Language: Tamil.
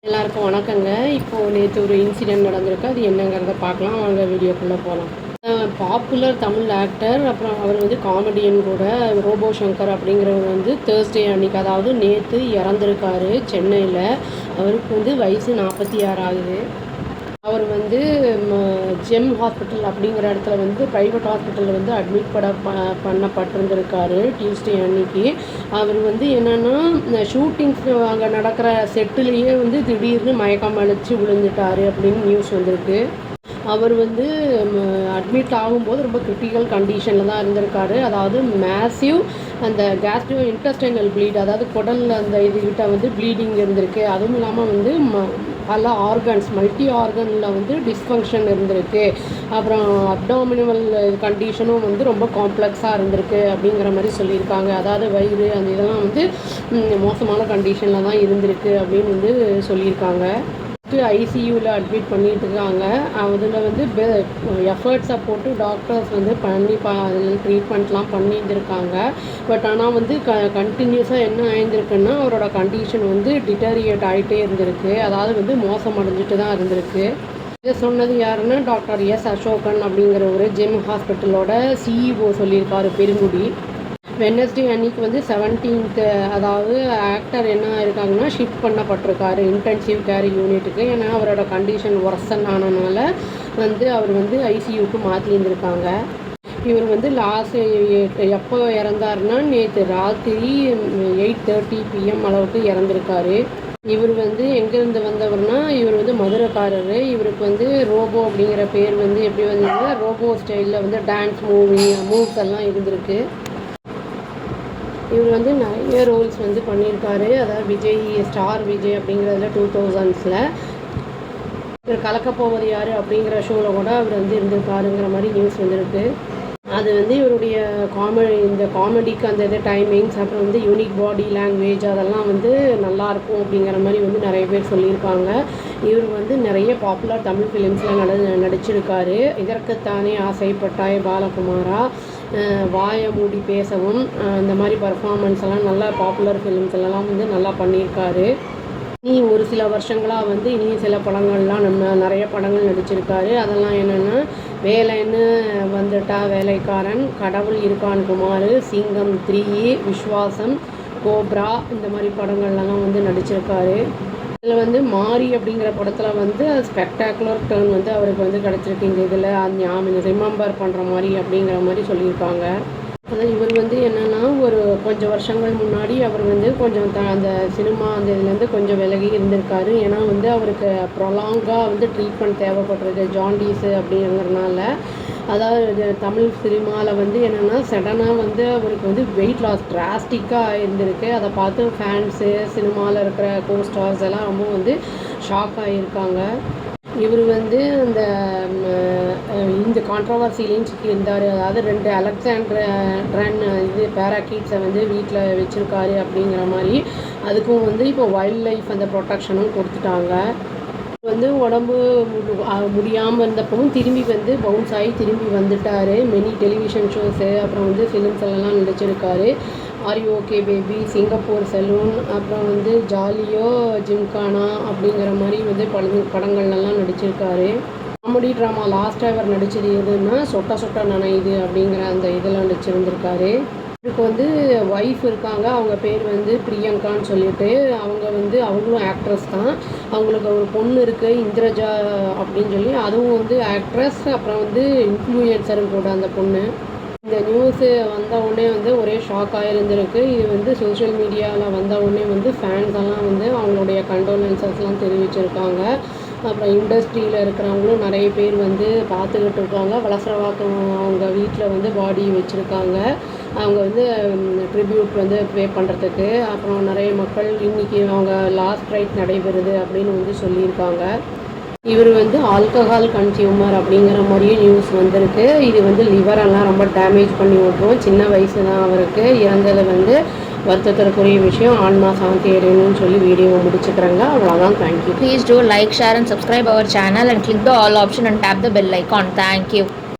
எல்லாருக்கும் வணக்கங்க. இப்போது நேற்று ஒரு இன்சிடெண்ட் நடந்திருக்கு. அது என்னங்கிறத பார்க்கலாம் வாங்க, வீடியோக்குள்ளே போகலாம். பாப்புலர் தமிழ் ஆக்டர், அப்புறம் அவர் வந்து காமெடியன் கூட, ரோபோ சங்கர் அப்படிங்கிறவர் வந்து தேர்ஸ்டே அன்னைக்கு, அதாவது நேற்று இறந்துருக்காரு சென்னையில். அவருக்கு வந்து வயசு 46 ஆகுது. அவர் வந்து ஜெம் ஹாஸ்பிட்டல் அப்படிங்கிற இடத்துல வந்து ப்ரைவேட் ஹாஸ்பிட்டலில் வந்து அட்மிட் பண்ணப்பட்டிருந்திருக்காரு டியூஸ்டே அன்னைக்கு. அவர் வந்து என்னென்னா, ஷூட்டிங்ஸ் அங்கே நடக்கிற செட்டுலேயே வந்து திடீர்னு மயக்கம் அடித்து விழுந்துட்டார் அப்படின்னு நியூஸ் வந்திருக்கு. அவர் வந்து அட்மிட் ஆகும்போது ரொம்ப கிரிட்டிக்கல் கண்டிஷனில் தான் இருந்திருக்காரு. அதாவது மேசிவ் அந்த கேஸ்ட்ரோ இன்டெஸ்டைனல் ப்ளீட், அதாவது குடலில் அந்த இதுகிட்ட வந்து ப்ளீடிங் இருந்திருக்கு. அதுவும் இல்லாமல் வந்து பல ஆர்கன்ஸ், மல்டி ஆர்கனில் வந்து டிஸ்ஃபங்க்ஷன் இருந்திருக்கு. அப்புறம் அப்டாமினல் கண்டிஷனும் வந்து ரொம்ப காம்ப்ளெக்ஸாக இருந்திருக்கு அப்படிங்கிற மாதிரி சொல்லியிருக்காங்க. அதாவது வயிறு அந்த இதெல்லாம் வந்து மோசமான கண்டிஷனில் தான் இருந்திருக்கு அப்படின்னு வந்து சொல்லியிருக்காங்க. ஐசியூவில் அட்மிட் பண்ணிட்டு இருக்காங்க. அதில் வந்து எஃபர்ட்ஸை போட்டு டாக்டர்ஸ் வந்து அதில் ட்ரீட்மெண்ட்லாம் பண்ணியிருந்திருக்காங்க. பட் ஆனால் வந்து கண்டினியூஸாக என்ன ஆயிருந்திருக்குன்னா, அவரோட கண்டிஷன் வந்து டிட்டரியேட் ஆகிட்டே இருந்திருக்கு. அதாவது வந்து மோசமடைஞ்சிட்டு தான் இருந்திருக்கு. இதை சொன்னது யாருன்னா, டாக்டர் எஸ் அசோகன் அப்படிங்கிற ஒரு ஜெம் ஹாஸ்பிட்டலோட சிஇஓ சொல்லியிருக்காரு, பெருங்குடி. வெட்னஸ்டே அன்னைக்கு வந்து 17th, அதாவது ஆக்டர் என்ன இருக்காங்கன்னா ஷிஃப்ட் பண்ணப்பட்டிருக்காரு இன்டென்சிவ் கேர் யூனிட்டுக்கு. ஏன்னா அவரோட கண்டிஷன் ஒர்சன் ஆனதுனால வந்து அவர் வந்து ஐசியூக்கு மாற்றியிருந்திருக்காங்க. இவர் வந்து லாஸ்ட் எப்போ இறந்தாருன்னா, நேற்று ராத்திரி 8:30 PM அளவுக்கு இறந்துருக்காரு. இவர் வந்து எங்கேருந்து வந்தவர்னா, இவர் வந்து மதுரைக்காரர். இவருக்கு வந்து ரோபோ அப்படிங்கிற பேர் வந்து எப்படி வந்ததுன்னா, ரோபோ ஸ்டைலில் வந்து டான்ஸ் மூவ்ஸ் எல்லாம் இருந்திருக்கு. இவர் வந்து நிறைய ரோல்ஸ் வந்து பண்ணியிருக்காரு. அதாவது விஜய், ஸ்டார் விஜய் அப்படிங்கிறதுல 2000s இவர் கலக்கப்போவது யார் அப்படிங்கிற ஷோவில் கூட அவர் வந்து இருந்திருக்காருங்கிற மாதிரி நியூஸ் வந்துருக்கு. அது வந்து இவருடைய இந்த காமெடிக்கு அந்த இது டைமிங்ஸ், அப்புறம் வந்து யூனிக் பாடி லாங்குவேஜ் அதெல்லாம் வந்து நல்லாயிருக்கும் அப்படிங்கிற மாதிரி வந்து நிறைய பேர் சொல்லியிருக்காங்க. இவர் வந்து நிறைய பாப்புலர் தமிழ் ஃபிலிம்ஸில் நடிச்சிருக்காரு. இதற்குத்தானே ஆசைப்பட்டாய், பாலகுமாரா, வாய மூடி பேசவும், இந்த மாதிரி பர்ஃபார்மன்ஸ் எல்லாம் நல்லா பாப்புலர் ஃபிலிம்ஸ்லாம் வந்து நல்லா பண்ணியிருக்காரு. இனி ஒரு சில வருஷங்களாக வந்து இனியும் சில படங்கள்லாம் நிறைய படங்கள் நடிச்சிருக்காரு. அதெல்லாம் என்னென்னா, வேலைன்னு வந்துட்டா, வேலைக்காரன், கடவுள் இருக்கான் குமார், சிங்கம் 3, விஸ்வாசம், கோப்ரா, இந்த மாதிரி படங்கள்லாம் வந்து நடிச்சிருக்காரு. இதில் வந்து மாரி அப்படிங்கிற படத்தில் வந்து ஸ்பெக்டாகுலர் டர்ன் வந்து அவருக்கு வந்து கிடச்சிருக்கு. இந்த இதில் அந்த ரிமெம்பர் பண்ணுற மாதிரி அப்படிங்கிற மாதிரி சொல்லியிருக்காங்க. அதான் இவர் வந்து என்னென்னா, ஒரு கொஞ்சம் வருஷங்கள் முன்னாடி அவர் வந்து கொஞ்சம் அந்த சினிமா அந்த இதுலேருந்து கொஞ்சம் விலகி இருந்திருக்காரு. ஏன்னா வந்து அவருக்கு ப்ரொலாங்காக வந்து ட்ரீட்மெண்ட் தேவைப்படுறது, ஜாண்டிஸு அப்படிங்கிறதுனால. அதாவது தமிழ் சினிமாவில் வந்து என்னென்னா, சடனாக வந்து அவருக்கு வந்து வெயிட் லாஸ் டிராஸ்டிக்காக இருந்திருக்கு. அதை பார்த்து ஃபேன்ஸு, சினிமாவில் இருக்கிற கோஸ்டார்ஸ் எல்லாம் ரொம்ப வந்து ஷாக் ஆகியிருக்காங்க. இவர் வந்து இந்த கான்ட்ரவர்சிலையும் சிக்கி இருந்தார். அதாவது 2 அலெக்சாண்ட்ரன் இது பேராகீட்ஸை வந்து வீட்டில் வச்சுருக்காரு அப்படிங்கிற மாதிரி. அதுக்கும் வந்து இப்போ வைல்ட் லைஃப் அந்த ப்ரொடெக்ஷனும் கொடுத்துட்டாங்க. வந்து உடம்பு முடியாமல் இருந்தப்பவும் திரும்பி வந்து பவுன்ஸ் ஆகி திரும்பி வந்துட்டார். மெனி டெலிவிஷன் ஷோஸு, அப்புறம் வந்து ஃபிலிம்ஸ் எல்லாம் நடிச்சிருக்காரு. Are you okay baby, Singapore salon, அப்புறம் வந்து ஜாலியோ, ஜிம்கானா அப்படிங்கிற மாதிரி வந்து படங்கள்லாம் நடிச்சிருக்காரு. காமெடி ட்ராமா லாஸ்ட்டாக இவர் நடித்தது எதுன்னா, சொட்ட சொட்ட நனையுது அப்படிங்கிற அந்த இதில் நடிச்சிருந்திருக்காரு. இவருக்கு வந்து ஒய்ஃப் இருக்காங்க. அவங்க பேர் வந்து பிரியங்கான்னு சொல்லிட்டு, அவங்களும் ஆக்ட்ரஸ் தான். அவங்களுக்கு ஒரு பொண்ணு இருக்குது, இந்திரஜா அப்படின்னு சொல்லி, அதுவும் வந்து ஆக்ட்ரஸ். அப்புறம் வந்து இன்ஃப்ளூயன்சரும் கூட அந்த பொண்ணு. இந்த நியூஸு வந்தவுடனே வந்து ஒரே ஷாக்காக இருந்திருக்கு. இது வந்து சோஷியல் மீடியாவில் வந்தவுடனே வந்து ஃபேன்ஸ் எல்லாம் வந்து அவங்களுடைய கண்டோலன்சஸ்லாம் தெரிவிச்சிருக்காங்க. அப்புறம் இண்டஸ்ட்ரியில் இருக்கிறவங்களும் நிறைய பேர் வந்து பார்த்துக்கிட்டு இருக்காங்க. வலசரவாக்கம் அவங்க வீட்டில் வந்து பாடி வச்சுருக்காங்க. அவங்க வந்து ட்ரிபியூட் வந்து ப்ளே பண்ணுறதுக்கு. அப்புறம் நிறைய மக்கள் இன்றைக்கி அவங்க லாஸ்ட் ரைட் நடைபெறுது அப்படின்னு வந்து சொல்லியிருக்காங்க. இவர் வந்து ஆல்கஹால் கன்சியூமர் அப்படிங்கிற மாதிரியும் நியூஸ் வந்திருக்கு. இது வந்து லிவரெல்லாம் ரொம்ப டேமேஜ் பண்ணி விட்ரும். சின்ன வயசு தான் அவருக்கு. இறந்தது வந்து வருத்தத்திற்குரிய விஷயம். ஆன்மா சாந்தி அடையணும்னு சொல்லி வீடியோவை முடிச்சுக்கிறாங்க. அவ்வளோதான். Thank you. Please do like, share and subscribe our channel and click the all option and tap the bell icon. Thank you.